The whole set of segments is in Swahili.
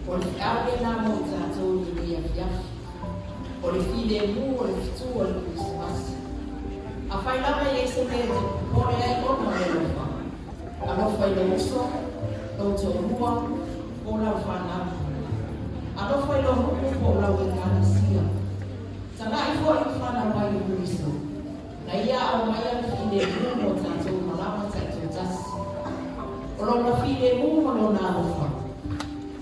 O le awe nā mo tātou i le afiafi. O le fide mu, o le fitu, o le Krismasi. A whai lawa i eise me te kore ai kono le lofa. A lofa i le uso, o te orua, o lau whanau. A lofa i lo huku po lau i ngana sia. Tana i fo i whanau mai i Kristo. Na ia au mai al fide mu mo tātou malama tātou tasi. O lo na fide mu mo lo nā lofa.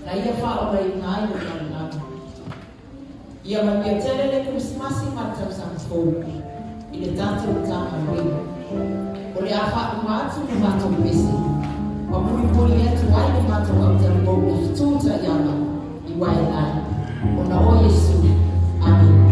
Na ia whaora i ngā i o ngana. Ia mawia tere le Krismasi matau samfou. I le tātou tāma rei. O le awha umatu ni matau pese. Wa puri puri etu ai ni matau au tari mou le fituta iana i wai nai. O na o Yesu. Amen.